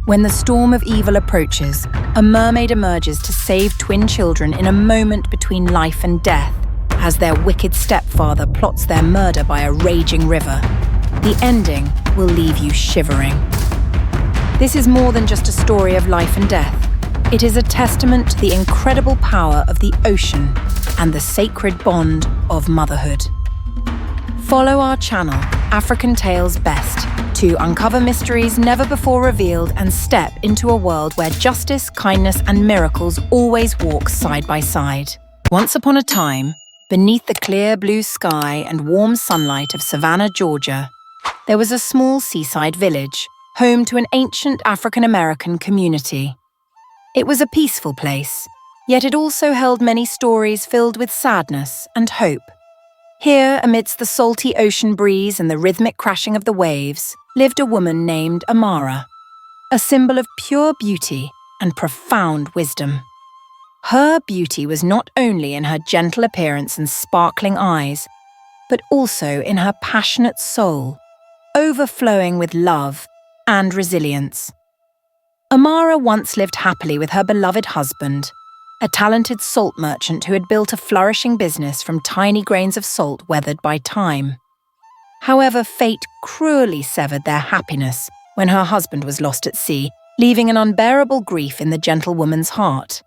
When the storm of evil approaches, a mermaid emerges to save twin children in a moment between life and death, as their wicked stepfather plots their murder by a raging river. The ending will leave you shivering. This is more than just a story of life and death. It is a testament to the incredible power of the ocean and the sacred bond of motherhood. Follow our channel, African Tales Best, to uncover mysteries never before revealed and step into a world where justice, kindness, and miracles always walk side by side. Once upon a time, beneath the clear blue sky and warm sunlight of Savannah, Georgia, there was a small seaside village, home to an ancient African-American community. It was a peaceful place, yet it also held many stories filled with sadness and hope. Here, amidst the salty ocean breeze and the rhythmic crashing of the waves, lived a woman named Amara, a symbol of pure beauty and profound wisdom. Her beauty was not only in her gentle appearance and sparkling eyes, but also in her passionate soul, overflowing with love and resilience. Amara once lived happily with her beloved husband, a talented salt merchant who had built a flourishing business from tiny grains of salt weathered by time. However, fate cruelly severed their happiness when her husband was lost at sea, leaving an unbearable grief in the gentlewoman's heart.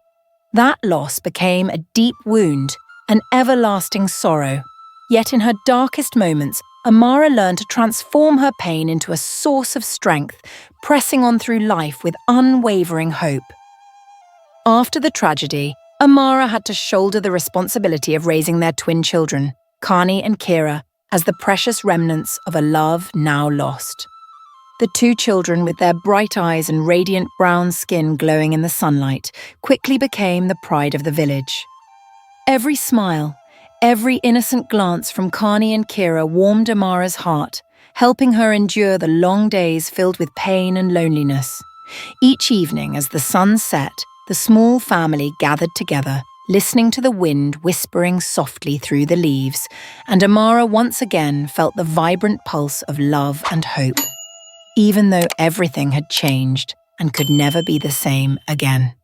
That loss became a deep wound, an everlasting sorrow. Yet in her darkest moments, Amara learned to transform her pain into a source of strength, pressing on through life with unwavering hope. After the tragedy, Amara had to shoulder the responsibility of raising their twin children, Kani and Kira, as the precious remnants of a love now lost. The two children, with their bright eyes and radiant brown skin glowing in the sunlight, quickly became the pride of the village. Every smile, every innocent glance from Kani and Kira warmed Amara's heart, helping her endure the long days filled with pain and loneliness. Each evening, as the sun set, the small family gathered together, listening to the wind whispering softly through the leaves, and Amara once again felt the vibrant pulse of love and hope, even though everything had changed and could never be the same again.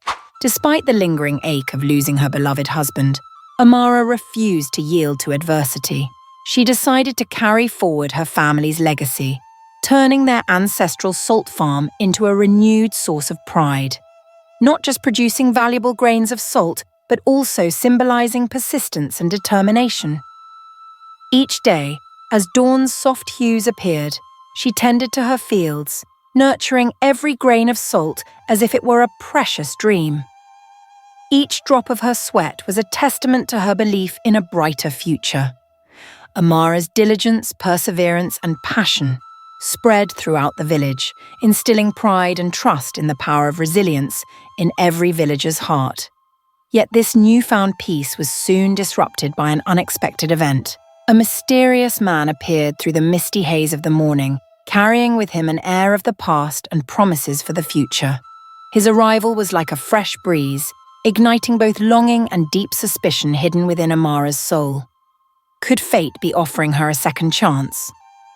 Despite the lingering ache of losing her beloved husband, Amara refused to yield to adversity. She decided to carry forward her family's legacy, turning their ancestral salt farm into a renewed source of pride. Not just producing valuable grains of salt, but also symbolizing persistence and determination. Each day, as dawn's soft hues appeared, she tended to her fields, nurturing every grain of salt as if it were a precious dream. Each drop of her sweat was a testament to her belief in a brighter future. Amara's diligence, perseverance, and passion spread throughout the village, instilling pride and trust in the power of resilience in every villager's heart. Yet this newfound peace was soon disrupted by an unexpected event. A mysterious man appeared through the misty haze of the morning, carrying with him an air of the past and promises for the future. His arrival was like a fresh breeze, igniting both longing and deep suspicion hidden within Amara's soul. Could fate be offering her a second chance?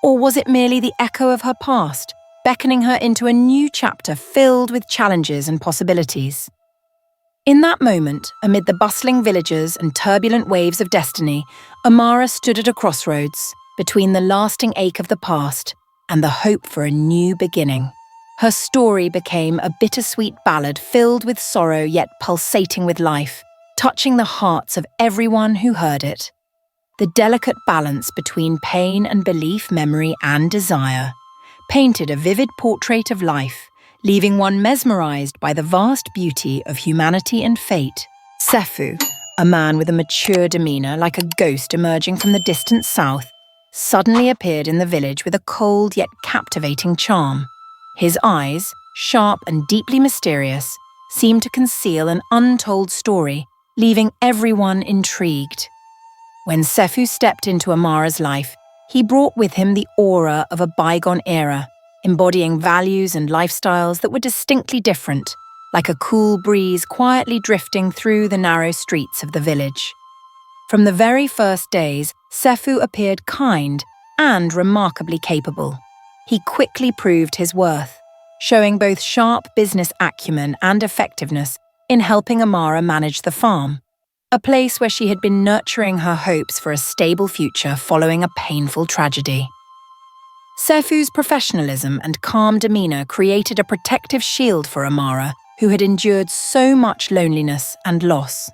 Or was it merely the echo of her past, beckoning her into a new chapter filled with challenges and possibilities? In that moment, amid the bustling villagers and turbulent waves of destiny, Amara stood at a crossroads, between the lasting ache of the past and the hope for a new beginning. Her story became a bittersweet ballad filled with sorrow yet pulsating with life, touching the hearts of everyone who heard it. The delicate balance between pain and belief, memory and desire, painted a vivid portrait of life, leaving one mesmerized by the vast beauty of humanity and fate. Sefu, a man with a mature demeanor like a ghost emerging from the distant south, suddenly appeared in the village with a cold yet captivating charm. His eyes, sharp and deeply mysterious, seemed to conceal an untold story, leaving everyone intrigued. When Sefu stepped into Amara's life, he brought with him the aura of a bygone era, embodying values and lifestyles that were distinctly different, like a cool breeze quietly drifting through the narrow streets of the village. From the very first days, Sefu appeared kind and remarkably capable. He quickly proved his worth, showing both sharp business acumen and effectiveness in helping Amara manage the farm, a place where she had been nurturing her hopes for a stable future following a painful tragedy. Sefu's professionalism and calm demeanor created a protective shield for Amara, who had endured so much loneliness and loss.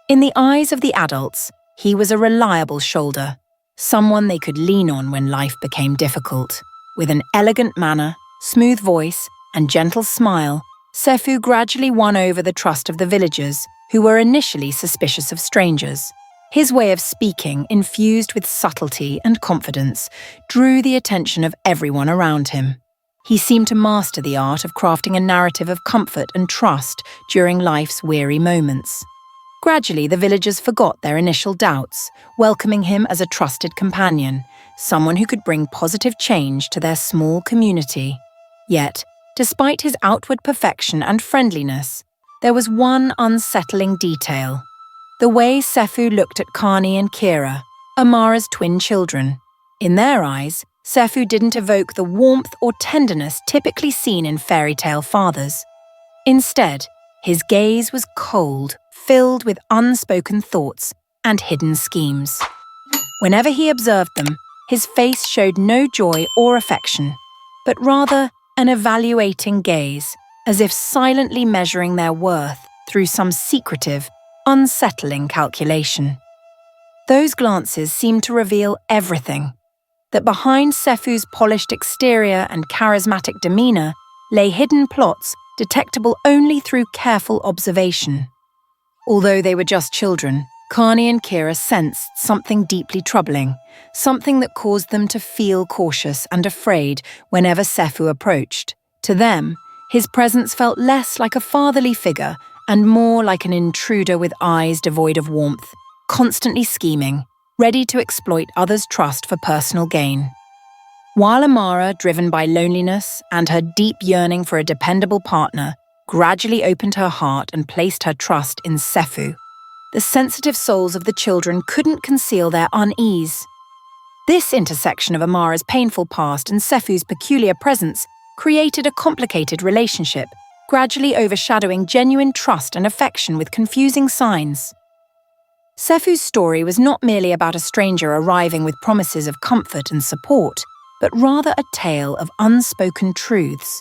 In the eyes of the adults, he was a reliable shoulder, someone they could lean on when life became difficult. With an elegant manner, smooth voice, and gentle smile, Sefu gradually won over the trust of the villagers, who were initially suspicious of strangers. His way of speaking, infused with subtlety and confidence, drew the attention of everyone around him. He seemed to master the art of crafting a narrative of comfort and trust during life's weary moments. Gradually, the villagers forgot their initial doubts, welcoming him as a trusted companion, someone who could bring positive change to their small community. Yet, despite his outward perfection and friendliness, there was one unsettling detail: the way Sefu looked at Kani and Kira, Amara's twin children. In their eyes, Sefu didn't evoke the warmth or tenderness typically seen in fairy tale fathers. Instead, his gaze was cold, filled with unspoken thoughts and hidden schemes. Whenever he observed them, his face showed no joy or affection, but rather an evaluating gaze, as if silently measuring their worth through some secretive, unsettling calculation. Those glances seemed to reveal everything: that behind Sefu's polished exterior and charismatic demeanor lay hidden plots detectable only through careful observation. Although they were just children, Kani and Kira sensed something deeply troubling, something that caused them to feel cautious and afraid whenever Sefu approached. To them, his presence felt less like a fatherly figure and more like an intruder with eyes devoid of warmth, constantly scheming, ready to exploit others' trust for personal gain. While Amara, driven by loneliness and her deep yearning for a dependable partner, gradually opened her heart and placed her trust in Sefu, the sensitive souls of the children couldn't conceal their unease. This intersection of Amara's painful past and Sefu's peculiar presence created a complicated relationship, gradually overshadowing genuine trust and affection with confusing signs. Sefu's story was not merely about a stranger arriving with promises of comfort and support, but rather a tale of unspoken truths,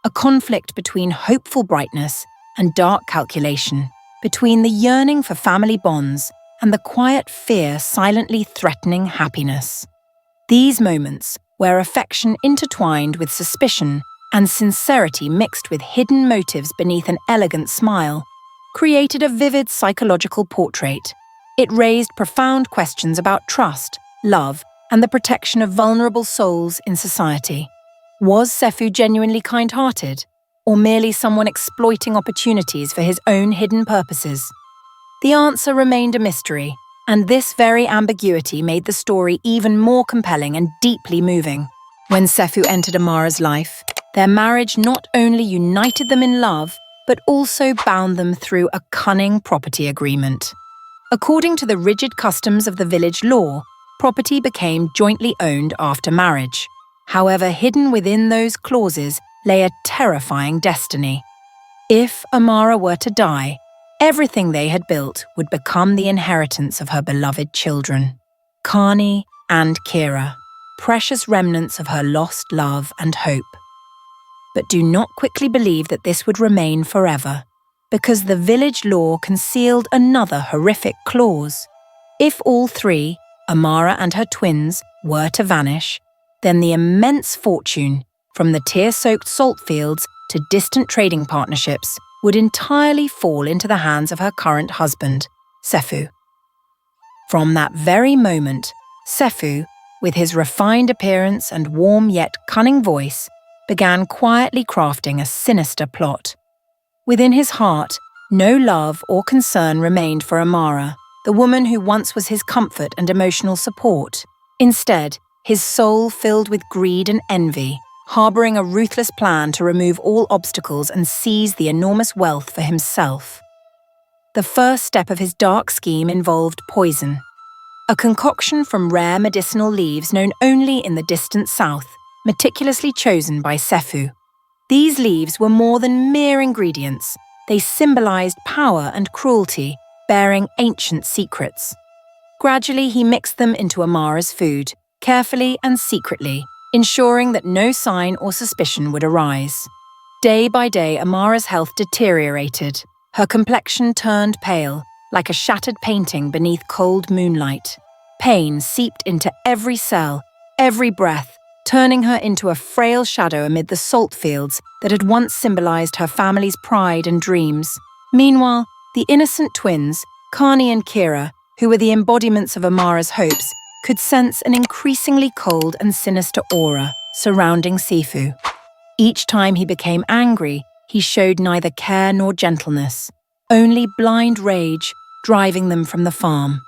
a conflict between hopeful brightness and dark calculation, between the yearning for family bonds and the quiet fear silently threatening happiness. These moments, where affection intertwined with suspicion and sincerity mixed with hidden motives beneath an elegant smile, created a vivid psychological portrait. It raised profound questions about trust, love, and the protection of vulnerable souls in society. Was Sefu genuinely kind-hearted, or merely someone exploiting opportunities for his own hidden purposes? The answer remained a mystery, and this very ambiguity made the story even more compelling and deeply moving. When Sefu entered Amara's life, their marriage not only united them in love, but also bound them through a cunning property agreement. According to the rigid customs of the village law, property became jointly owned after marriage. However, hidden within those clauses lay a terrifying destiny. If Amara were to die, everything they had built would become the inheritance of her beloved children, Kani and Kira, precious remnants of her lost love and hope. But do not quickly believe that this would remain forever, because the village law concealed another horrific clause. If all three, Amara and her twins, were to vanish, then the immense fortune, from the tear-soaked salt fields to distant trading partnerships, would entirely fall into the hands of her current husband, Sefu. From that very moment, Sefu, with his refined appearance and warm yet cunning voice, began quietly crafting a sinister plot. Within his heart, no love or concern remained for Amara, the woman who once was his comfort and emotional support. Instead, his soul filled with greed and envy, harboring a ruthless plan to remove all obstacles and seize the enormous wealth for himself. The first step of his dark scheme involved poison, a concoction from rare medicinal leaves known only in the distant south, meticulously chosen by Sefu. These leaves were more than mere ingredients. They symbolized power and cruelty, bearing ancient secrets. Gradually, he mixed them into Amara's food, carefully and secretly, ensuring that no sign or suspicion would arise. Day by day, Amara's health deteriorated. Her complexion turned pale, like a shattered painting beneath cold moonlight. Pain seeped into every cell, every breath, turning her into a frail shadow amid the salt fields that had once symbolized her family's pride and dreams. Meanwhile, the innocent twins, Kani and Kira, who were the embodiments of Amara's hopes, could sense an increasingly cold and sinister aura surrounding Sifu. Each time he became angry, he showed neither care nor gentleness, only blind rage driving them from the farm.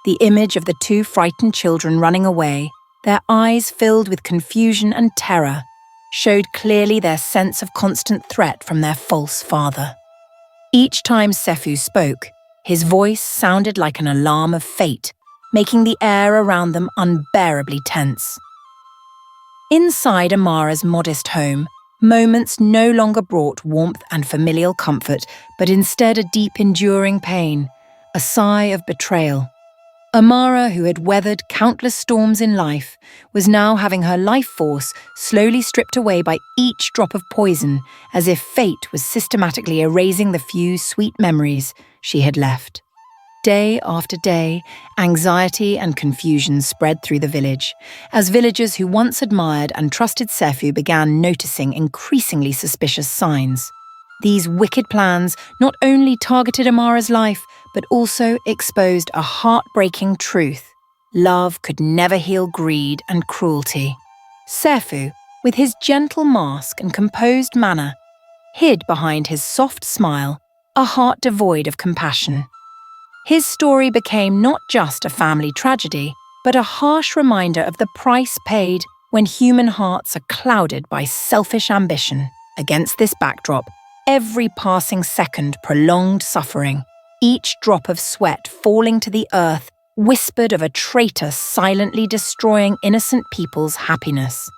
The image of the two frightened children running away, their eyes filled with confusion and terror, showed clearly their sense of constant threat from their false father. Each time Sefu spoke, his voice sounded like an alarm of fate, making the air around them unbearably tense. Inside Amara's modest home, moments no longer brought warmth and familial comfort, but instead a deep, enduring pain, a sigh of betrayal. Amara, who had weathered countless storms in life, was now having her life force slowly stripped away by each drop of poison, as if fate was systematically erasing the few sweet memories she had left. Day after day, anxiety and confusion spread through the village, as villagers who once admired and trusted Sefu began noticing increasingly suspicious signs. These wicked plans not only targeted Amara's life, but also exposed a heartbreaking truth. Love could never heal greed and cruelty. Sefu, with his gentle mask and composed manner, hid behind his soft smile a heart devoid of compassion. His story became not just a family tragedy, but a harsh reminder of the price paid when human hearts are clouded by selfish ambition. Against this backdrop, every passing second prolonged suffering, each drop of sweat falling to the earth, whispered of a traitor silently destroying innocent people's happiness.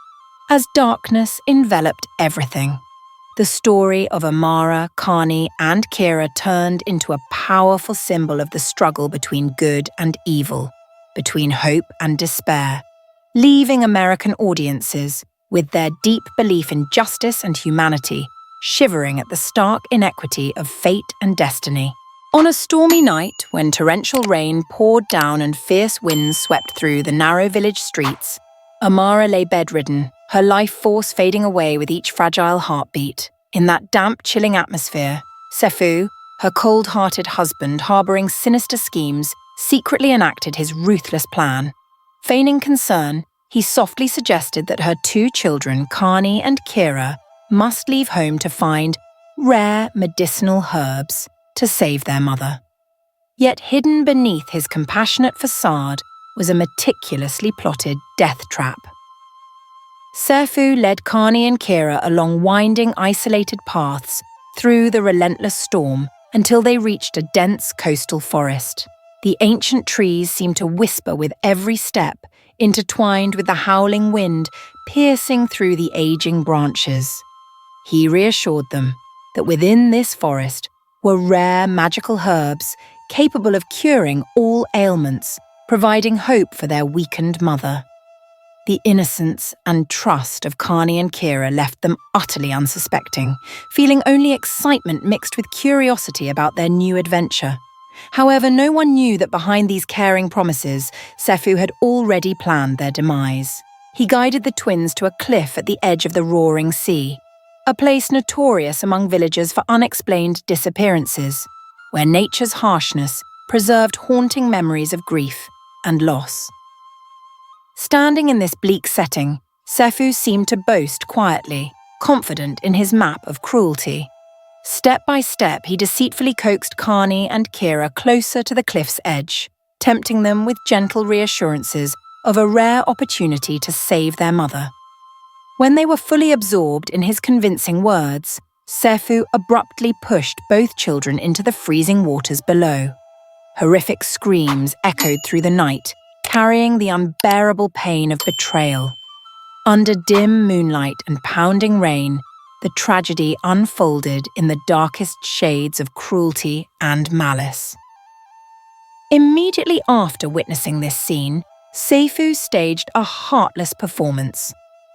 As darkness enveloped everything, the story of Amara, Kani, and Kira turned into a powerful symbol of the struggle between good and evil, between hope and despair, leaving American audiences, with their deep belief in justice and humanity, shivering at the stark inequity of fate and destiny. On a stormy night, when torrential rain poured down and fierce winds swept through the narrow village streets, Amara lay bedridden, her life force fading away with each fragile heartbeat. In that damp, chilling atmosphere, Sefu, her cold-hearted husband harboring sinister schemes, secretly enacted his ruthless plan. Feigning concern, he softly suggested that her two children, Kani and Kira, must leave home to find rare medicinal herbs to save their mother. Yet hidden beneath his compassionate facade was a meticulously plotted death trap. Sefu led Kani and Kira along winding, isolated paths through the relentless storm until they reached a dense coastal forest. The ancient trees seemed to whisper with every step, intertwined with the howling wind piercing through the aging branches. He reassured them that within this forest were rare magical herbs capable of curing all ailments, providing hope for their weakened mother. The innocence and trust of Kani and Kira left them utterly unsuspecting, feeling only excitement mixed with curiosity about their new adventure. However, no one knew that behind these caring promises, Sefu had already planned their demise. He guided the twins to a cliff at the edge of the roaring sea, a place notorious among villagers for unexplained disappearances, where nature's harshness preserved haunting memories of grief and loss. Standing in this bleak setting, Sefu seemed to boast quietly, confident in his map of cruelty. Step by step, he deceitfully coaxed Kani and Kira closer to the cliff's edge, tempting them with gentle reassurances of a rare opportunity to save their mother. When they were fully absorbed in his convincing words, Sefu abruptly pushed both children into the freezing waters below. Horrific screams echoed through the night, carrying the unbearable pain of betrayal. Under dim moonlight and pounding rain, the tragedy unfolded in the darkest shades of cruelty and malice. Immediately after witnessing this scene, Seifu staged a heartless performance.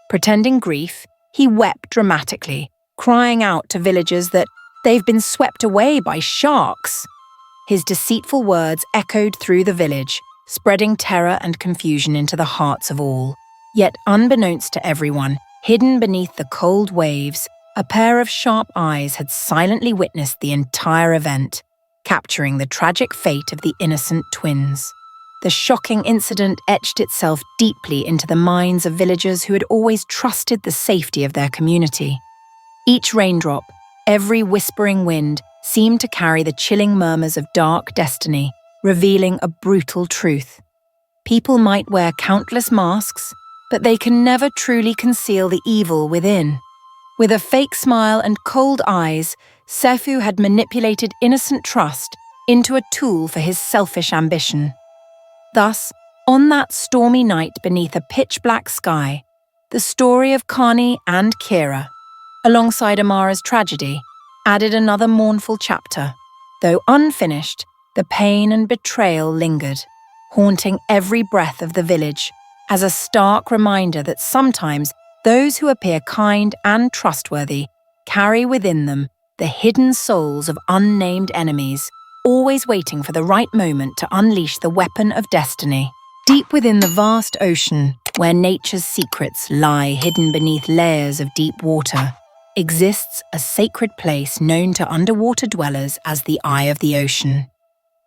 Pretending grief, he wept dramatically, crying out to villagers that they've been swept away by sharks. His deceitful words echoed through the village, spreading terror and confusion into the hearts of all. Yet unbeknownst to everyone, hidden beneath the cold waves, a pair of sharp eyes had silently witnessed the entire event, capturing the tragic fate of the innocent twins. The shocking incident etched itself deeply into the minds of villagers who had always trusted the safety of their community. Each raindrop, every whispering wind, seemed to carry the chilling murmurs of dark destiny, revealing a brutal truth. People might wear countless masks, but they can never truly conceal the evil within. With a fake smile and cold eyes, Seifu had manipulated innocent trust into a tool for his selfish ambition. Thus, on that stormy night beneath a pitch-black sky, the story of Kani and Kira, alongside Amara's tragedy, added another mournful chapter. Though unfinished, the pain and betrayal lingered, haunting every breath of the village, as a stark reminder that sometimes those who appear kind and trustworthy carry within them the hidden souls of unnamed enemies, always waiting for the right moment to unleash the weapon of destiny. Deep within the vast ocean, where nature's secrets lie hidden beneath layers of deep water, exists a sacred place known to underwater dwellers as the Eye of the Ocean.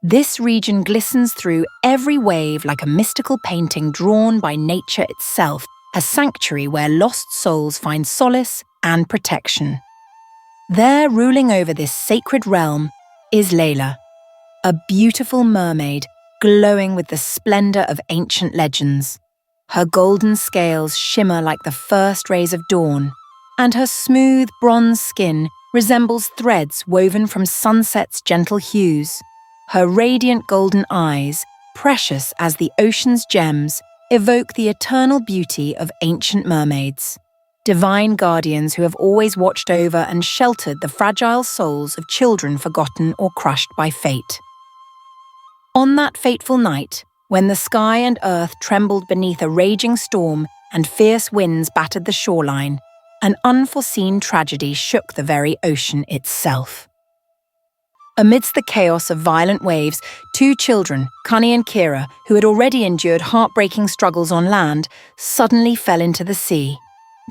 This region glistens through every wave like a mystical painting drawn by nature itself, a sanctuary where lost souls find solace and protection. There, ruling over this sacred realm, is Layla, a beautiful mermaid glowing with the splendor of ancient legends. Her golden scales shimmer like the first rays of dawn, and her smooth bronze skin resembles threads woven from sunset's gentle hues. Her radiant golden eyes, precious as the ocean's gems, evoke the eternal beauty of ancient mermaids, divine guardians who have always watched over and sheltered the fragile souls of children forgotten or crushed by fate. On that fateful night, when the sky and earth trembled beneath a raging storm and fierce winds battered the shoreline, an unforeseen tragedy shook the very ocean itself. Amidst the chaos of violent waves, two children, Kani and Kira, who had already endured heartbreaking struggles on land, suddenly fell into the sea.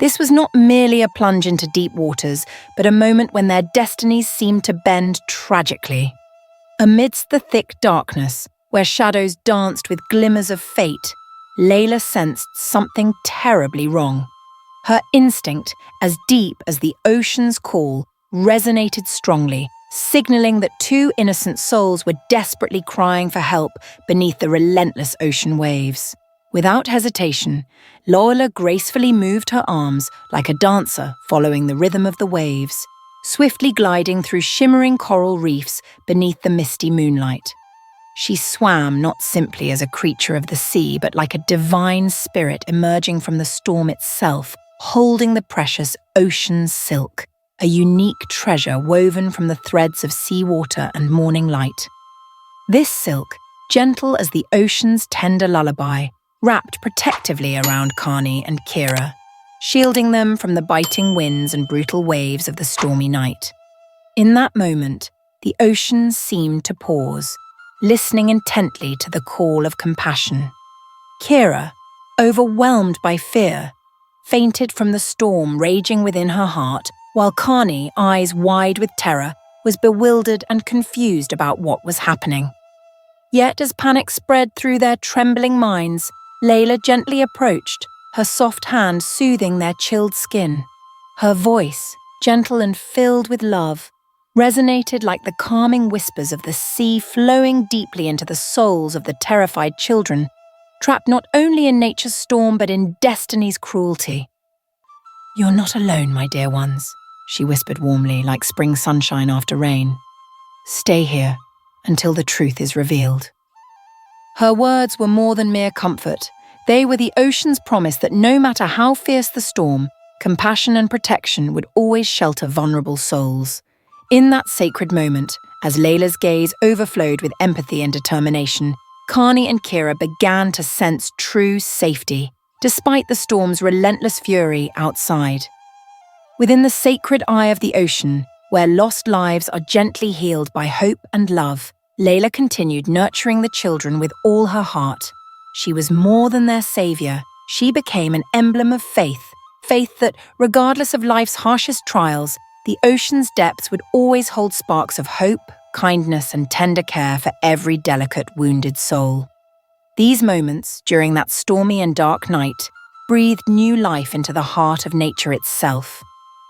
This was not merely a plunge into deep waters, but a moment when their destinies seemed to bend tragically. Amidst the thick darkness, where shadows danced with glimmers of fate, Layla sensed something terribly wrong. Her instinct, as deep as the ocean's call, resonated strongly, signaling that two innocent souls were desperately crying for help beneath the relentless ocean waves. Without hesitation, Layla gracefully moved her arms like a dancer following the rhythm of the waves, swiftly gliding through shimmering coral reefs beneath the misty moonlight. She swam not simply as a creature of the sea, but like a divine spirit emerging from the storm itself, holding the precious ocean silk, a unique treasure woven from the threads of seawater and morning light. This silk, gentle as the ocean's tender lullaby, wrapped protectively around Kani and Kira, shielding them from the biting winds and brutal waves of the stormy night. In that moment, the ocean seemed to pause, listening intently to the call of compassion. Kira, overwhelmed by fear, fainted from the storm raging within her heart, while Kani, eyes wide with terror, was bewildered and confused about what was happening. Yet as panic spread through their trembling minds, Layla gently approached, her soft hand soothing their chilled skin. Her voice, gentle and filled with love, resonated like the calming whispers of the sea flowing deeply into the souls of the terrified children, trapped not only in nature's storm but in destiny's cruelty. "You're not alone, my dear ones," she whispered warmly, like spring sunshine after rain. "Stay here until the truth is revealed." Her words were more than mere comfort. They were the ocean's promise that no matter how fierce the storm, compassion and protection would always shelter vulnerable souls. In that sacred moment, as Layla's gaze overflowed with empathy and determination, Kani and Kira began to sense true safety, despite the storm's relentless fury outside. Within the sacred eye of the ocean, where lost lives are gently healed by hope and love, Layla continued nurturing the children with all her heart. She was more than their savior. She became an emblem of faith that, regardless of life's harshest trials, the ocean's depths would always hold sparks of hope, kindness, and tender care for every delicate, wounded soul. These moments, during that stormy and dark night, breathed new life into the heart of nature itself.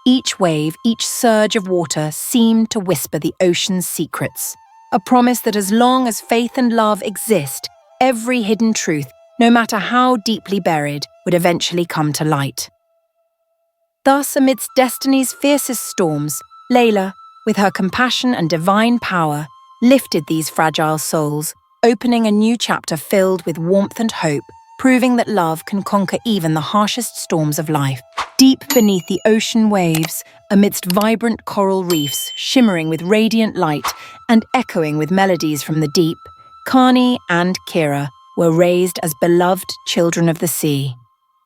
Each wave, each surge of water seemed to whisper the ocean's secrets, a promise that as long as faith and love exist, every hidden truth, no matter how deeply buried, would eventually come to light. Thus, amidst destiny's fiercest storms, Layla, with her compassion and divine power, lifted these fragile souls, opening a new chapter filled with warmth and hope, proving that love can conquer even the harshest storms of life. Deep beneath the ocean waves, amidst vibrant coral reefs shimmering with radiant light and echoing with melodies from the deep, Kani and Kira were raised as beloved children of the sea.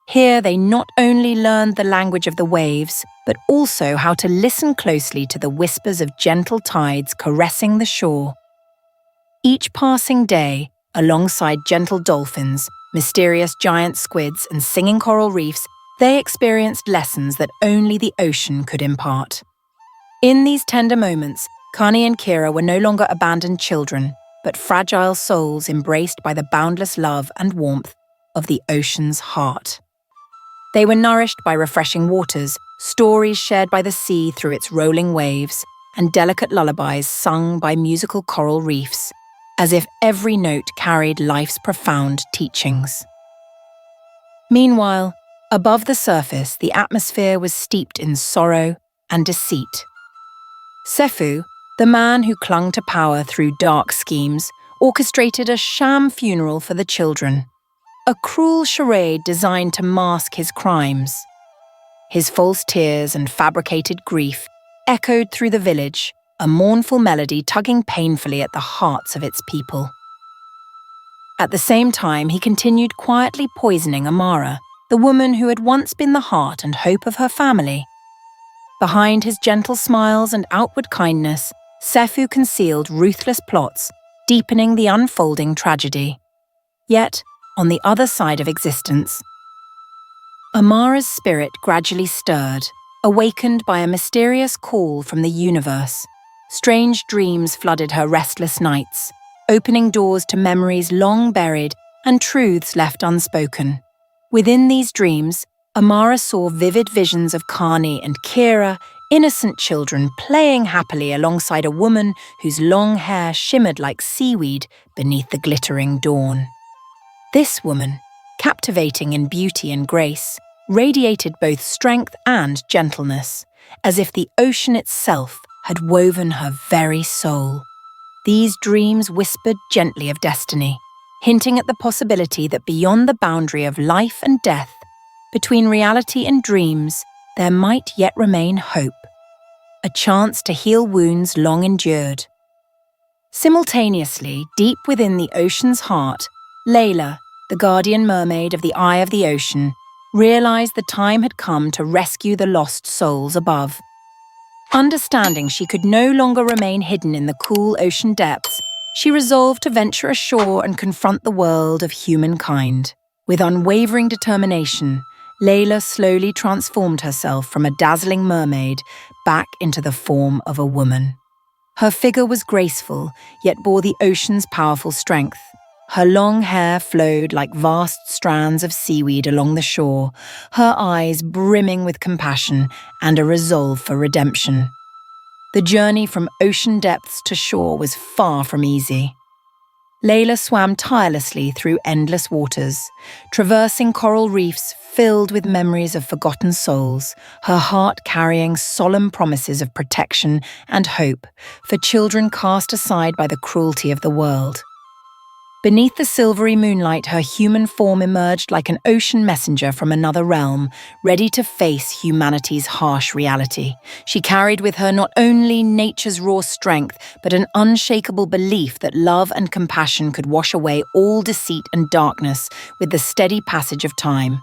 Here they not only learned the language of the waves, but also how to listen closely to the whispers of gentle tides caressing the shore. Each passing day, alongside gentle dolphins, mysterious giant squids, and singing coral reefs, they experienced lessons that only the ocean could impart. In these tender moments, Kani and Kira were no longer abandoned children, but fragile souls embraced by the boundless love and warmth of the ocean's heart. They were nourished by refreshing waters, stories shared by the sea through its rolling waves, and delicate lullabies sung by musical coral reefs, as if every note carried life's profound teachings. Meanwhile, above the surface, the atmosphere was steeped in sorrow and deceit. Sefu, the man who clung to power through dark schemes, orchestrated a sham funeral for the children, a cruel charade designed to mask his crimes. His false tears and fabricated grief echoed through the village, a mournful melody tugging painfully at the hearts of its people. At the same time, he continued quietly poisoning Amara, the woman who had once been the heart and hope of her family. Behind his gentle smiles and outward kindness, Sefu concealed ruthless plots, deepening the unfolding tragedy. Yet, on the other side of existence, Amara's spirit gradually stirred, awakened by a mysterious call from the universe. Strange dreams flooded her restless nights, opening doors to memories long buried and truths left unspoken. Within these dreams, Amara saw vivid visions of Kani and Kira, innocent children playing happily alongside a woman whose long hair shimmered like seaweed beneath the glittering dawn. This woman, captivating in beauty and grace, radiated both strength and gentleness, as if the ocean itself had woven her very soul. These dreams whispered gently of destiny, hinting at the possibility that beyond the boundary of life and death, between reality and dreams, there might yet remain hope, a chance to heal wounds long endured. Simultaneously, deep within the ocean's heart, Layla, the guardian mermaid of the eye of the ocean, realized the time had come to rescue the lost souls above. Understanding she could no longer remain hidden in the cool ocean depths, she resolved to venture ashore and confront the world of humankind. With unwavering determination, Layla slowly transformed herself from a dazzling mermaid back into the form of a woman. Her figure was graceful, yet bore the ocean's powerful strength. Her long hair flowed like vast strands of seaweed along the shore, her eyes brimming with compassion and a resolve for redemption. The journey from ocean depths to shore was far from easy. Layla swam tirelessly through endless waters, traversing coral reefs filled with memories of forgotten souls, her heart carrying solemn promises of protection and hope for children cast aside by the cruelty of the world. Beneath the silvery moonlight, her human form emerged like an ocean messenger from another realm, ready to face humanity's harsh reality. She carried with her not only nature's raw strength, but an unshakable belief that love and compassion could wash away all deceit and darkness with the steady passage of time.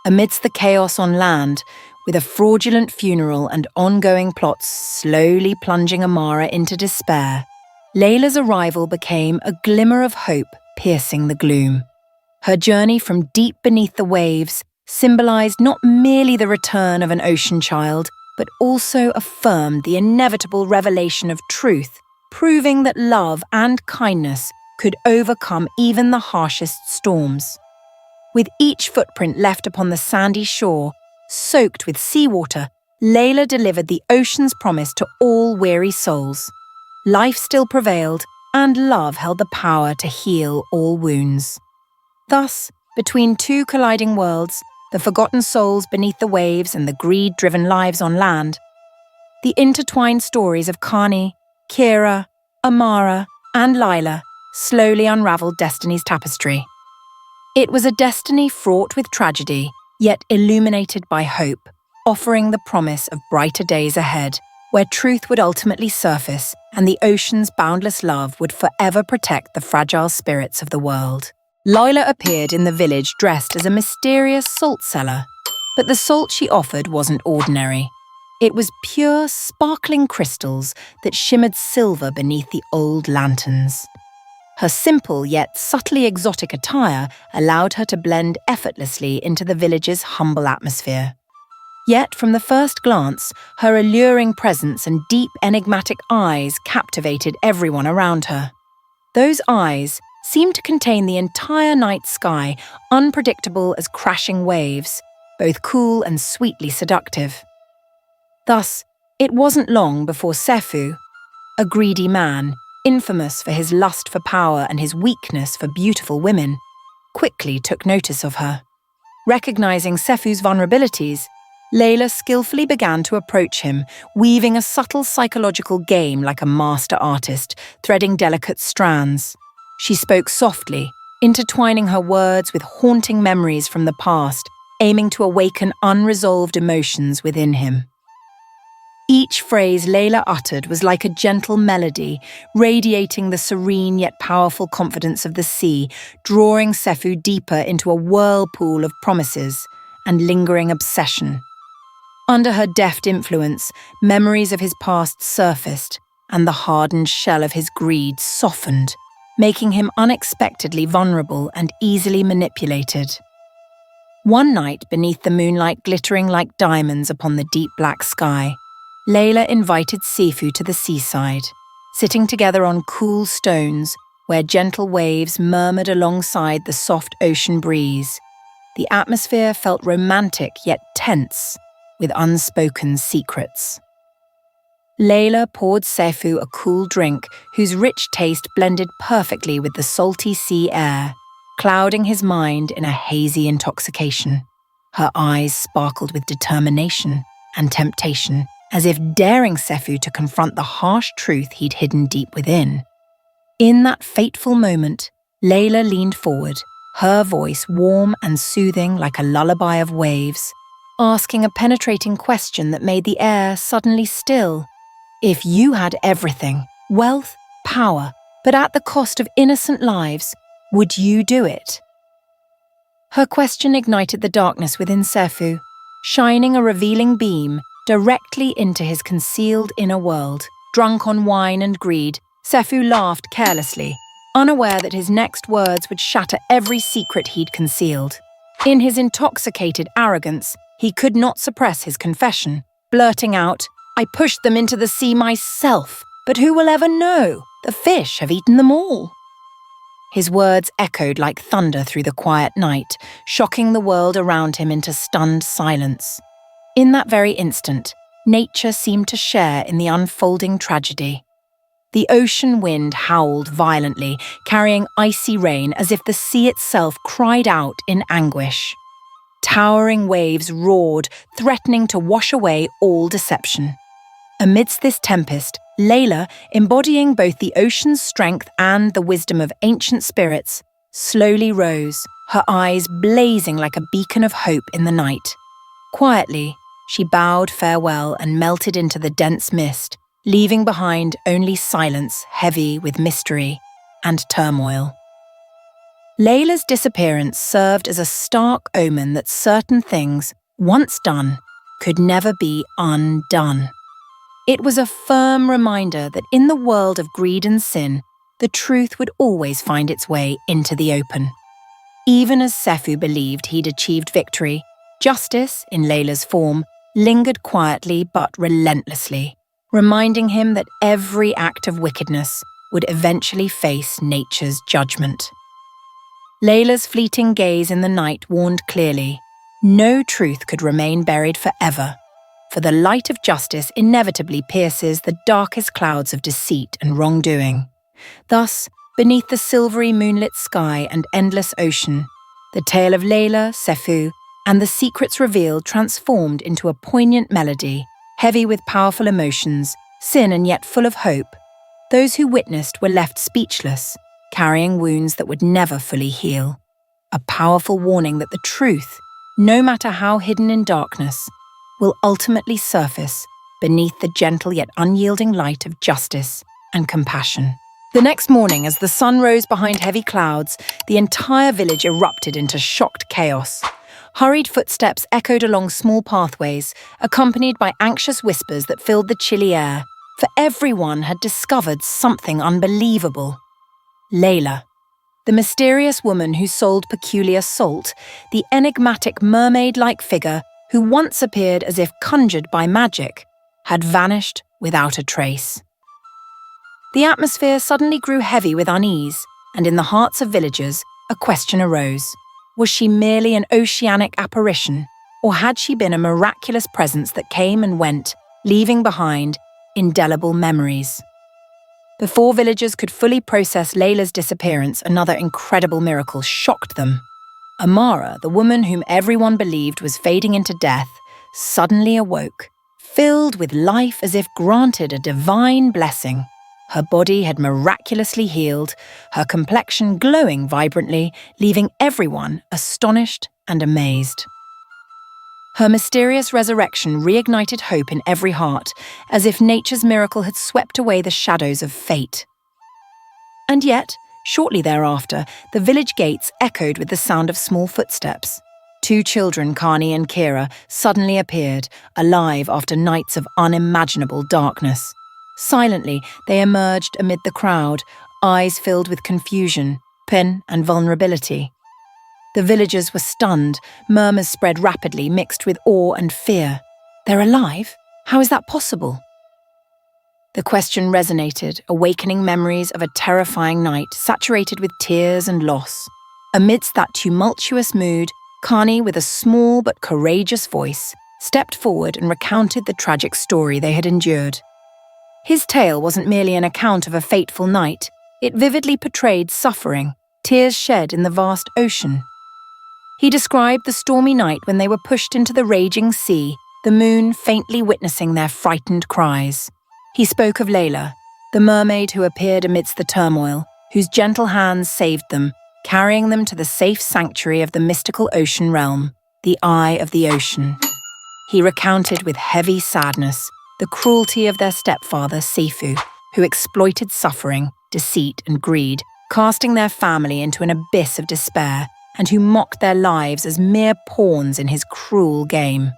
Amidst the chaos on land, with a fraudulent funeral and ongoing plots slowly plunging Amara into despair, Layla's arrival became a glimmer of hope piercing the gloom. Her journey from deep beneath the waves symbolized not merely the return of an ocean child, but also affirmed the inevitable revelation of truth, proving that love and kindness could overcome even the harshest storms. With each footprint left upon the sandy shore, soaked with seawater, Layla delivered the ocean's promise to all weary souls. Life still prevailed, and love held the power to heal all wounds. Thus, between two colliding worlds, the forgotten souls beneath the waves and the greed-driven lives on land, the intertwined stories of Kani, Kira, Amara, and Lila slowly unraveled destiny's tapestry. It was a destiny fraught with tragedy, yet illuminated by hope, offering the promise of brighter days ahead, where truth would ultimately surface and the ocean's boundless love would forever protect the fragile spirits of the world. Lila appeared in the village dressed as a mysterious salt seller, but the salt she offered wasn't ordinary. It was pure, sparkling crystals that shimmered silver beneath the old lanterns. Her simple yet subtly exotic attire allowed her to blend effortlessly into the village's humble atmosphere. Yet, from the first glance, her alluring presence and deep, enigmatic eyes captivated everyone around her. Those eyes seemed to contain the entire night sky, unpredictable as crashing waves, both cool and sweetly seductive. Thus, it wasn't long before Sefu, a greedy man, infamous for his lust for power and his weakness for beautiful women, quickly took notice of her. Recognizing Sefu's vulnerabilities, Layla skillfully began to approach him, weaving a subtle psychological game like a master artist, threading delicate strands. She spoke softly, intertwining her words with haunting memories from the past, aiming to awaken unresolved emotions within him. Each phrase Layla uttered was like a gentle melody, radiating the serene yet powerful confidence of the sea, drawing Sefu deeper into a whirlpool of promises and lingering obsession. Under her deft influence, memories of his past surfaced, and the hardened shell of his greed softened, making him unexpectedly vulnerable and easily manipulated. One night, beneath the moonlight glittering like diamonds upon the deep black sky, Layla invited Sefu to the seaside, sitting together on cool stones where gentle waves murmured alongside the soft ocean breeze. The atmosphere felt romantic yet tense, with unspoken secrets. Layla poured Sefu a cool drink whose rich taste blended perfectly with the salty sea air, clouding his mind in a hazy intoxication. Her eyes sparkled with determination and temptation, as if daring Sefu to confront the harsh truth he'd hidden deep within. In that fateful moment, Layla leaned forward, her voice warm and soothing like a lullaby of waves, asking a penetrating question that made the air suddenly still. If you had everything, wealth, power, but at the cost of innocent lives, would you do it? Her question ignited the darkness within Sefu, shining a revealing beam directly into his concealed inner world. Drunk on wine and greed, Sefu laughed carelessly, unaware that his next words would shatter every secret he'd concealed. In his intoxicated arrogance, he could not suppress his confession, blurting out, "I pushed them into the sea myself, but who will ever know? The fish have eaten them all." His words echoed like thunder through the quiet night, shocking the world around him into stunned silence. In that very instant, nature seemed to share in the unfolding tragedy. The ocean wind howled violently, carrying icy rain as if the sea itself cried out in anguish. Towering waves roared, threatening to wash away all deception. Amidst this tempest, Layla, embodying both the ocean's strength and the wisdom of ancient spirits, slowly rose, her eyes blazing like a beacon of hope in the night. Quietly, she bowed farewell and melted into the dense mist, leaving behind only silence heavy with mystery and turmoil. Layla's disappearance served as a stark omen that certain things, once done, could never be undone. It was a firm reminder that in the world of greed and sin, the truth would always find its way into the open. Even as Sefu believed he'd achieved victory, justice, in Layla's form, lingered quietly but relentlessly, reminding him that every act of wickedness would eventually face nature's judgment. Layla's fleeting gaze in the night warned clearly, no truth could remain buried forever, for the light of justice inevitably pierces the darkest clouds of deceit and wrongdoing. Thus, beneath the silvery moonlit sky and endless ocean, the tale of Layla, Sefu, and the secrets revealed transformed into a poignant melody, heavy with powerful emotions, sin and yet full of hope. Those who witnessed were left speechless, carrying wounds that would never fully heal. A powerful warning that the truth, no matter how hidden in darkness, will ultimately surface beneath the gentle yet unyielding light of justice and compassion. The next morning, as the sun rose behind heavy clouds, the entire village erupted into shocked chaos. Hurried footsteps echoed along small pathways, accompanied by anxious whispers that filled the chilly air, for everyone had discovered something unbelievable. Layla, the mysterious woman who sold peculiar salt, the enigmatic mermaid-like figure who once appeared as if conjured by magic, had vanished without a trace. The atmosphere suddenly grew heavy with unease, and in the hearts of villagers, a question arose. Was she merely an oceanic apparition, or had she been a miraculous presence that came and went, leaving behind indelible memories? Before villagers could fully process Layla's disappearance, another incredible miracle shocked them. Amara, the woman whom everyone believed was fading into death, suddenly awoke, filled with life as if granted a divine blessing. Her body had miraculously healed, her complexion glowing vibrantly, leaving everyone astonished and amazed. Her mysterious resurrection reignited hope in every heart, as if nature's miracle had swept away the shadows of fate. And yet, shortly thereafter, the village gates echoed with the sound of small footsteps. Two children, Kani and Kira, suddenly appeared, alive after nights of unimaginable darkness. Silently, they emerged amid the crowd, eyes filled with confusion, pain, and vulnerability. The villagers were stunned, murmurs spread rapidly, mixed with awe and fear. They're alive? How is that possible? The question resonated, awakening memories of a terrifying night saturated with tears and loss. Amidst that tumultuous mood, Kani, with a small but courageous voice, stepped forward and recounted the tragic story they had endured. His tale wasn't merely an account of a fateful night, it vividly portrayed suffering, tears shed in the vast ocean. He described the stormy night when they were pushed into the raging sea, the moon faintly witnessing their frightened cries. He spoke of Layla, the mermaid who appeared amidst the turmoil, whose gentle hands saved them, carrying them to the safe sanctuary of the mystical ocean realm, the Eye of the Ocean. He recounted with heavy sadness the cruelty of their stepfather, Sefu, who exploited suffering, deceit, and greed, casting their family into an abyss of despair, and who mocked their lives as mere pawns in his cruel game.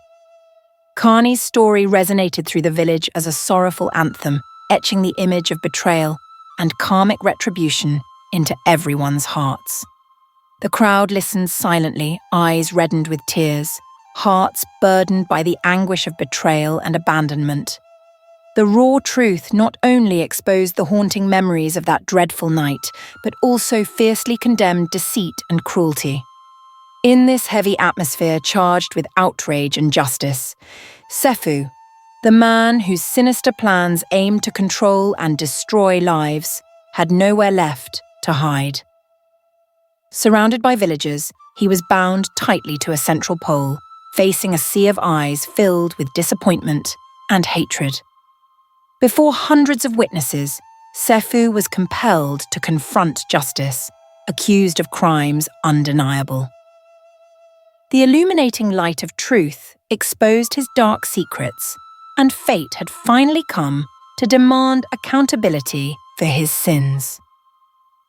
Kani's story resonated through the village as a sorrowful anthem, etching the image of betrayal and karmic retribution into everyone's hearts. The crowd listened silently, eyes reddened with tears, hearts burdened by the anguish of betrayal and abandonment. The raw truth not only exposed the haunting memories of that dreadful night, but also fiercely condemned deceit and cruelty. In this heavy atmosphere charged with outrage and justice, Sefu, the man whose sinister plans aimed to control and destroy lives, had nowhere left to hide. Surrounded by villagers, he was bound tightly to a central pole, facing a sea of eyes filled with disappointment and hatred. Before hundreds of witnesses, Sefu was compelled to confront justice, accused of crimes undeniable. The illuminating light of truth exposed his dark secrets, and fate had finally come to demand accountability for his sins.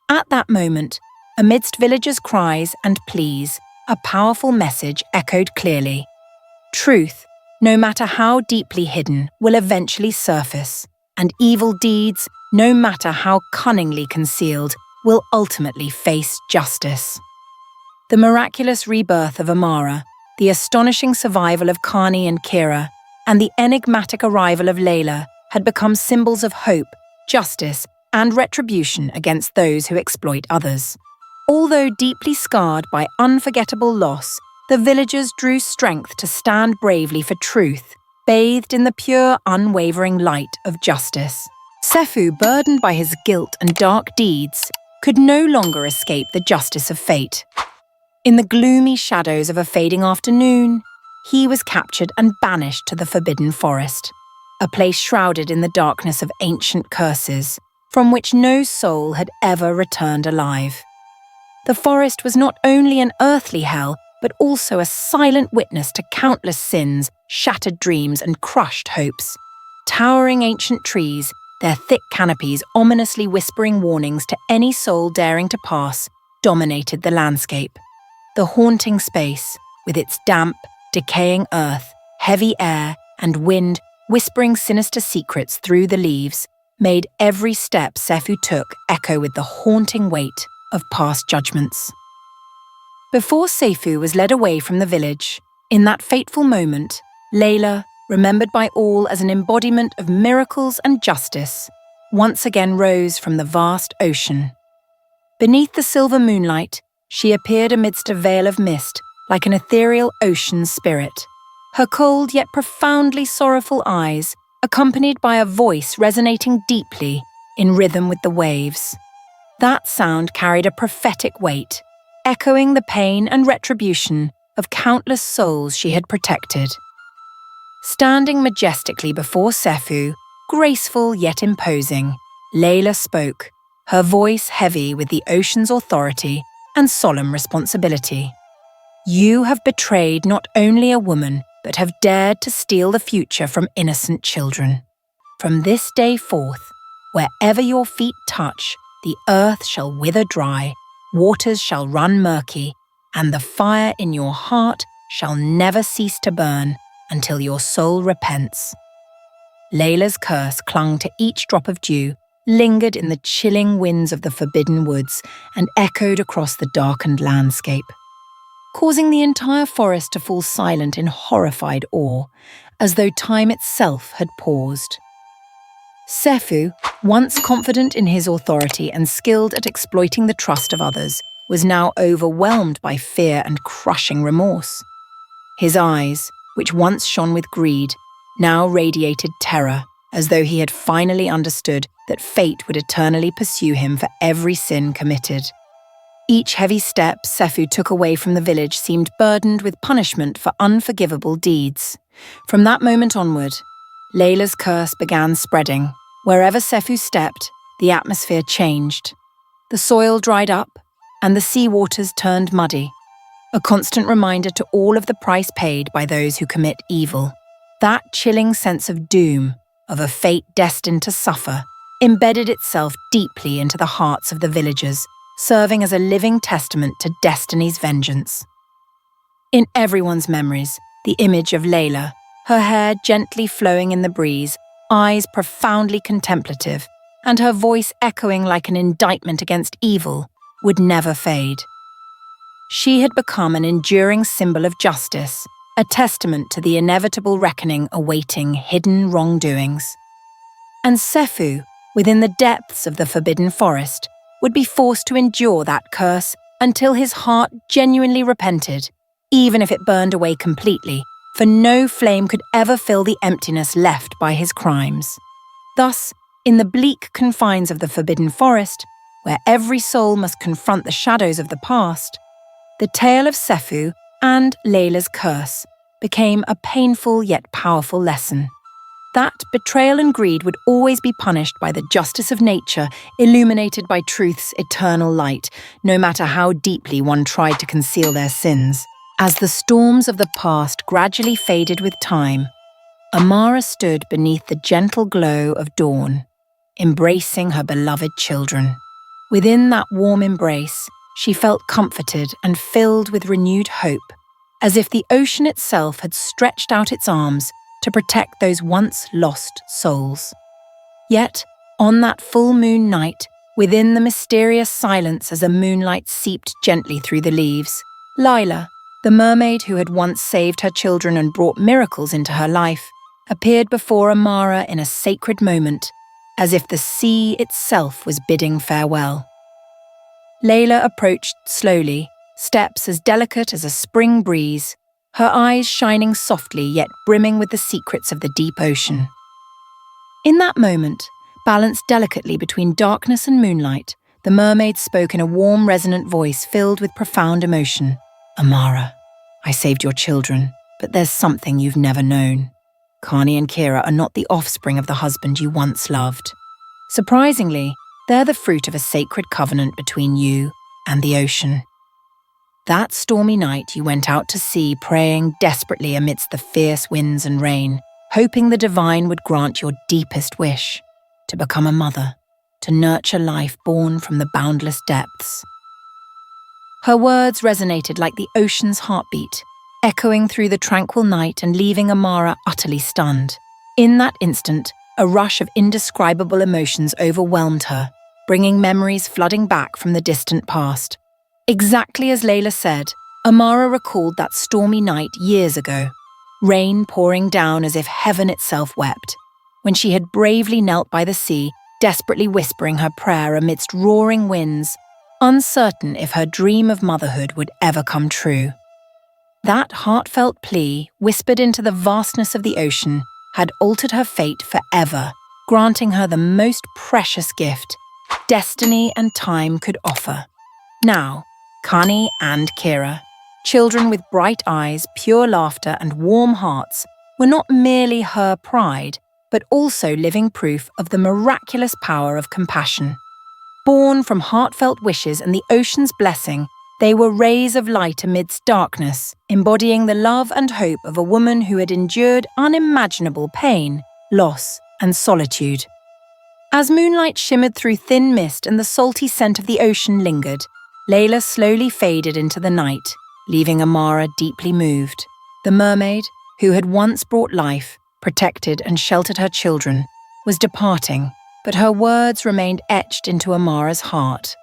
At that moment, amidst villagers' cries and pleas, a powerful message echoed clearly. Truth, no matter how deeply hidden, will eventually surface, and evil deeds, no matter how cunningly concealed, will ultimately face justice. The miraculous rebirth of Amara, the astonishing survival of Kani and Kira, and the enigmatic arrival of Layla had become symbols of hope, justice, and retribution against those who exploit others. Although deeply scarred by unforgettable loss, the villagers drew strength to stand bravely for truth, bathed in the pure, unwavering light of justice. Sefu, burdened by his guilt and dark deeds, could no longer escape the justice of fate. In the gloomy shadows of a fading afternoon, he was captured and banished to the Forbidden Forest, a place shrouded in the darkness of ancient curses, from which no soul had ever returned alive. The forest was not only an earthly hell, but also a silent witness to countless sins, shattered dreams, and crushed hopes. Towering ancient trees, their thick canopies ominously whispering warnings to any soul daring to pass, dominated the landscape. The haunting space, with its damp, decaying earth, heavy air, and wind whispering sinister secrets through the leaves, made every step Sefu took echo with the haunting weight of past judgments. Before Sefu was led away from the village, in that fateful moment, Layla, remembered by all as an embodiment of miracles and justice, once again rose from the vast ocean. Beneath the silver moonlight, she appeared amidst a veil of mist, like an ethereal ocean spirit. Her cold yet profoundly sorrowful eyes, accompanied by a voice resonating deeply in rhythm with the waves. That sound carried a prophetic weight, echoing the pain and retribution of countless souls she had protected. Standing majestically before Sefu, graceful yet imposing, Layla spoke, her voice heavy with the ocean's authority and solemn responsibility. You have betrayed not only a woman, but have dared to steal the future from innocent children. From this day forth, wherever your feet touch, the earth shall wither dry, waters shall run murky, and the fire in your heart shall never cease to burn until your soul repents. Layla's curse clung to each drop of dew, lingered in the chilling winds of the forbidden woods, and echoed across the darkened landscape, causing the entire forest to fall silent in horrified awe, as though time itself had paused. Sefu, once confident in his authority and skilled at exploiting the trust of others, was now overwhelmed by fear and crushing remorse. His eyes, which once shone with greed, now radiated terror, as though he had finally understood that fate would eternally pursue him for every sin committed. Each heavy step Sefu took away from the village seemed burdened with punishment for unforgivable deeds. From that moment onward, Layla's curse began spreading. Wherever Sefu stepped, the atmosphere changed. The soil dried up, and the sea waters turned muddy, a constant reminder to all of the price paid by those who commit evil. That chilling sense of doom, of a fate destined to suffer, embedded itself deeply into the hearts of the villagers, serving as a living testament to destiny's vengeance. In everyone's memories, the image of Layla, her hair gently flowing in the breeze, eyes profoundly contemplative, and her voice echoing like an indictment against evil, would never fade. She had become an enduring symbol of justice, a testament to the inevitable reckoning awaiting hidden wrongdoings. And Sefu, within the depths of the Forbidden Forest, would be forced to endure that curse until his heart genuinely repented, even if it burned away completely, for no flame could ever fill the emptiness left by his crimes. Thus, in the bleak confines of the Forbidden Forest, where every soul must confront the shadows of the past, the tale of Sefu and Layla's curse became a painful yet powerful lesson. that betrayal and greed would always be punished by the justice of nature, illuminated by truth's eternal light, no matter how deeply one tried to conceal their sins. As the storms of the past gradually faded with time, Amara stood beneath the gentle glow of dawn, embracing her beloved children. Within that warm embrace, she felt comforted and filled with renewed hope, as if the ocean itself had stretched out its arms to protect those once lost souls. Yet, on that full moon night, within the mysterious silence as the moonlight seeped gently through the leaves, Lila, the mermaid who had once saved her children and brought miracles into her life, appeared before Amara in a sacred moment, as if the sea itself was bidding farewell. Layla approached slowly, steps as delicate as a spring breeze, her eyes shining softly yet brimming with the secrets of the deep ocean. In that moment, balanced delicately between darkness and moonlight, the mermaid spoke in a warm, resonant voice filled with profound emotion. "Amara, I saved your children, but there's something you've never known. Kani and Kira are not the offspring of the husband you once loved. Surprisingly, they're the fruit of a sacred covenant between you and the ocean. That stormy night you went out to sea praying desperately amidst the fierce winds and rain, hoping the divine would grant your deepest wish, to become a mother, to nurture life born from the boundless depths." Her words resonated like the ocean's heartbeat, echoing through the tranquil night and leaving Amara utterly stunned. In that instant, a rush of indescribable emotions overwhelmed her, bringing memories flooding back from the distant past. Exactly as Layla said, Amara recalled that stormy night years ago, rain pouring down as if heaven itself wept, when she had bravely knelt by the sea, desperately whispering her prayer amidst roaring winds, uncertain if her dream of motherhood would ever come true. That heartfelt plea, whispered into the vastness of the ocean, had altered her fate forever, granting her the most precious gift destiny and time could offer. Now, Kani and Kira, children with bright eyes, pure laughter, and warm hearts, were not merely her pride, but also living proof of the miraculous power of compassion. Born from heartfelt wishes and the ocean's blessing, they were rays of light amidst darkness, embodying the love and hope of a woman who had endured unimaginable pain, loss, and solitude. As moonlight shimmered through thin mist and the salty scent of the ocean lingered, Layla slowly faded into the night, leaving Amara deeply moved. The mermaid, who had once brought life, protected and sheltered her children, was departing, but her words remained etched into Amara's heart.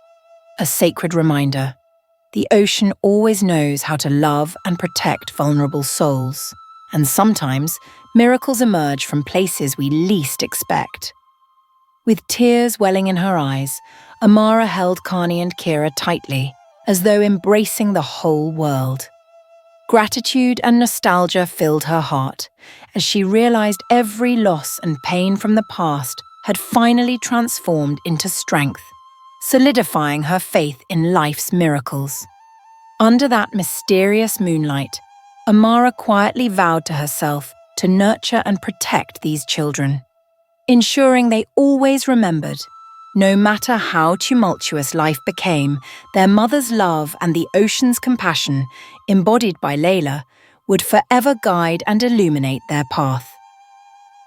A sacred reminder. The ocean always knows how to love and protect vulnerable souls, and sometimes miracles emerge from places we least expect. With tears welling in her eyes, Amara held Kani and Kira tightly, as though embracing the whole world. Gratitude and nostalgia filled her heart, as she realized every loss and pain from the past had finally transformed into strength, solidifying her faith in life's miracles. Under that mysterious moonlight, Amara quietly vowed to herself to nurture and protect these children, ensuring they always remembered, no matter how tumultuous life became, their mother's love and the ocean's compassion, embodied by Layla, would forever guide and illuminate their path.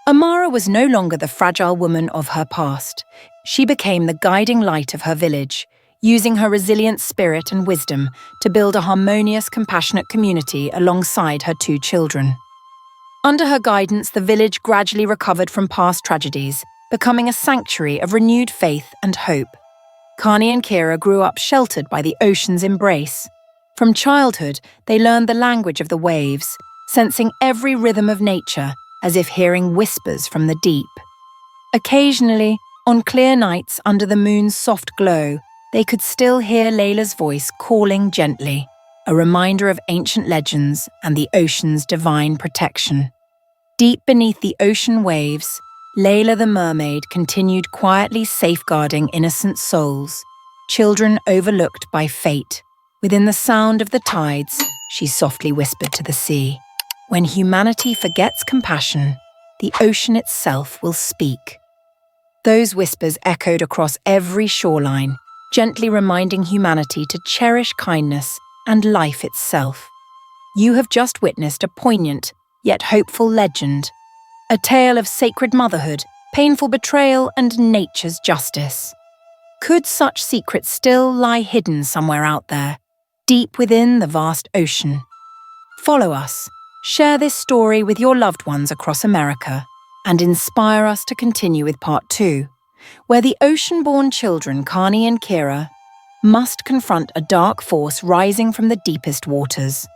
Amara was no longer the fragile woman of her past. She became the guiding light of her village, using her resilient spirit and wisdom to build a harmonious, compassionate community alongside her two children. Under her guidance, the village gradually recovered from past tragedies, becoming a sanctuary of renewed faith and hope. Kani and Kira grew up sheltered by the ocean's embrace. From childhood, they learned the language of the waves, sensing every rhythm of nature as if hearing whispers from the deep. Occasionally, on clear nights under the moon's soft glow, they could still hear Layla's voice calling gently, a reminder of ancient legends and the ocean's divine protection. Deep beneath the ocean waves, Layla the mermaid continued quietly safeguarding innocent souls, children overlooked by fate. Within the sound of the tides, she softly whispered to the sea, "When humanity forgets compassion, the ocean itself will speak. Those whispers echoed across every shoreline, gently reminding humanity to cherish kindness and life itself. You have just witnessed a poignant, yet hopeful legend, a tale of sacred motherhood, painful betrayal, and nature's justice. Could such secrets still lie hidden somewhere out there, deep within the vast ocean? Follow us, share this story with your loved ones across America, and inspire us to continue with Part 2, where the ocean-born children Kani and Kira must confront a dark force rising from the deepest waters.